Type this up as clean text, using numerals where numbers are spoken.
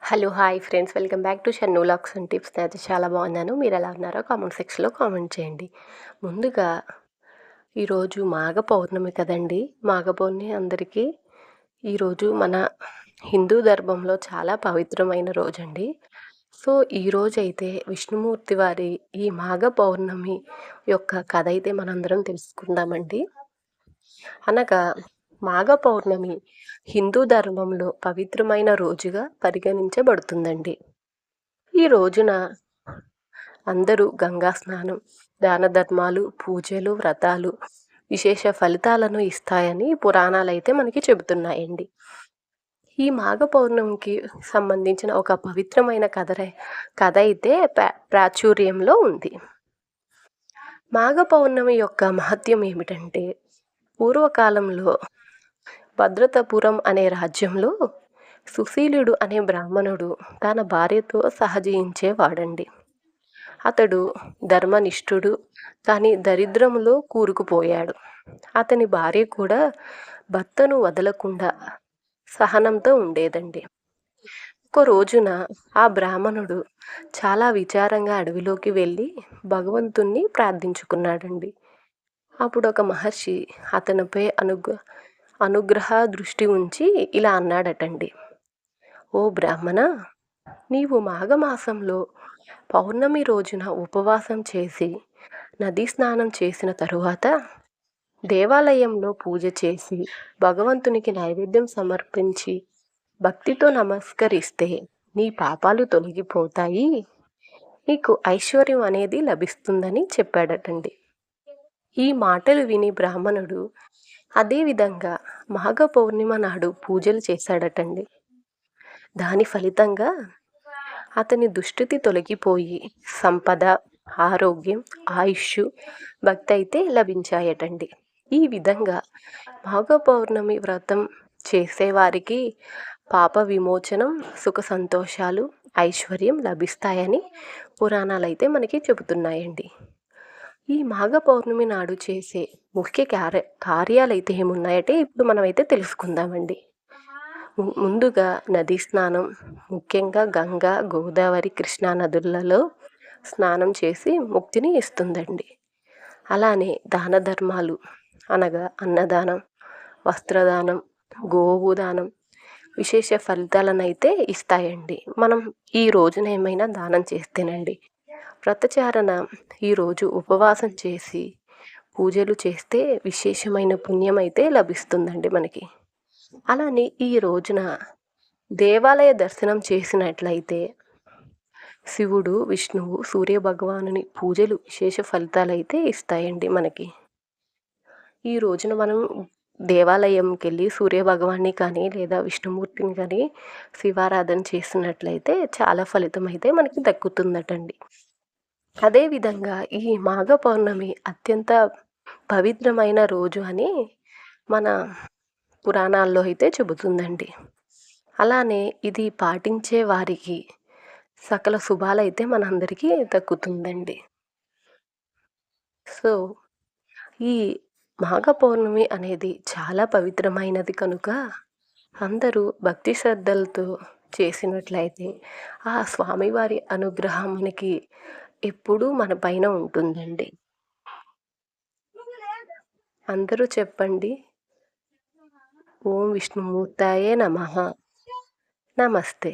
Hello! Hi friends. Welcome back to Shannu vlogs and tips. నేనైతే చాలా బాగున్నాను. మీరెలా ఉన్నారో కామెంట్ సెక్షన్‌లో కామెంట్ చేయండి. ముందుగా ఈరోజు మాఘ పౌర్ణమి కదండీ! మాఘ పౌర్ణమి అందరికీ ఈరోజు మన హిందూ ధర్మంలో చాలా పవిత్రమైన రోజండి. సో, ఈరోజైతే విష్ణుమూర్తి వారి ఈ మాఘ పౌర్ణమి యొక్క కథ అయితే మనందరం తెలుసుకుందామండి. అనగా మాఘ పౌర్ణమి హిందూ ధర్మంలో పవిత్రమైన రోజుగా పరిగణించబడుతుందండి. ఈ రోజున అందరూ గంగా స్నానం, దాన ధర్మాలు, పూజలు, వ్రతాలు విశేష ఫలితాలను ఇస్తాయని పురాణాలైతే మనకి చెబుతున్నాయండి. ఈ మాఘ పౌర్ణమికి సంబంధించిన ఒక పవిత్రమైన కథ అయితే ప్రాచుర్యంలో ఉంది. మాఘ పౌర్ణమి యొక్క మహత్యం ఏమిటంటే, పూర్వకాలంలో భద్రతపురం అనే రాజ్యంలో సుశీలుడు అనే బ్రాహ్మణుడు తన భార్యతో సహజీవించేవాడండి. అతడు ధర్మనిష్ఠుడు, కానీ దరిద్రములో కూరుకుపోయాడు. అతని భార్య కూడా భర్తను వదలకుండా సహనంతో ఉండేదండి. ఒక రోజున ఆ బ్రాహ్మణుడు చాలా విచారంగా అడవిలోకి వెళ్ళి భగవంతుణ్ణి ప్రార్థించుకున్నాడండి. అప్పుడు ఒక మహర్షి అతనిపై అనుగ్రహ దృష్టి ఉంచి ఇలా అన్నాడటండి: "ఓ బ్రాహ్మణ, నీవు మాఘమాసంలో పౌర్ణమి రోజున ఉపవాసం చేసి నదీ స్నానం చేసిన తరువాత దేవాలయంలో పూజ చేసి భగవంతునికి నైవేద్యం సమర్పించి భక్తితో నమస్కరిస్తే నీ పాపాలు తొలగిపోతాయి, నీకు ఐశ్వర్యం అనేది లభిస్తుందని" చెప్పాడటండి. ఈ మాటలు విని బ్రాహ్మణుడు అదేవిధంగా మాఘ పౌర్ణిమ నాడు పూజలు చేశాడటండి. దాని ఫలితంగా అతని దుస్థితి తొలగిపోయి సంపద, ఆరోగ్యం, ఆయుష్షు, భక్తి అయితే లభించాయటండి. ఈ విధంగా మాఘ పౌర్ణమి వ్రతం చేసేవారికి పాప విమోచనం, సుఖ సంతోషాలు, ఐశ్వర్యం లభిస్తాయని పురాణాలైతే మనకి చెబుతున్నాయండి. ఈ మాఘ పౌర్ణమి నాడు చేసే ముఖ్య కార్యాలైతే ఏమున్నాయంటే ఇప్పుడు మనమైతే తెలుసుకుందామండి. ముందుగా నదీ స్నానం, ముఖ్యంగా గంగా, గోదావరి, కృష్ణా నదులలో స్నానం చేసి ముక్తిని ఇస్తుందండి. అలానే దాన ధర్మాలు అనగా అన్నదానం, వస్త్రదానం, గోవు దానం విశేష ఫలితాలనైతే ఇస్తాయండి. మనం ఈ రోజున ఏమైనా దానం చేస్తేనండి. వ్రతచారణ ఈరోజు ఉపవాసం చేసి పూజలు చేస్తే విశేషమైన పుణ్యం అయితే లభిస్తుందండి మనకి. అలానే ఈ రోజున దేవాలయ దర్శనం చేసినట్లయితే శివుడు, విష్ణువు, సూర్యభగవానుని పూజలు విశేష ఫలితాలైతే ఇస్తాయండి మనకి. ఈ రోజున మనం దేవాలయంకెళ్ళి సూర్యభగవాన్ని కానీ లేదా విష్ణుమూర్తిని కానీ శివారాధన చేసినట్లయితే చాలా ఫలితం అయితే మనకి దక్కుతుందటండి. అదేవిధంగా ఈ మాఘ పౌర్ణమి అత్యంత పవిత్రమైన రోజు అని మన పురాణాల్లో అయితే చెబుతుందండి. అలానే ఇది పాటించే వారికి సకల శుభాలైతే మనందరికీ దక్కుతుందండి. సో, ఈ మాఘ పౌర్ణమి అనేది చాలా పవిత్రమైనది కనుక అందరూ భక్తి శ్రద్ధలతో చేసినట్లయితే ఆ స్వామివారి అనుగ్రహం మనకి ఎప్పుడూ మన పైన ఉంటుందండి. అందరూ చెప్పండి. ఓం విష్ణుమూర్తాయే నమః. నమస్తే.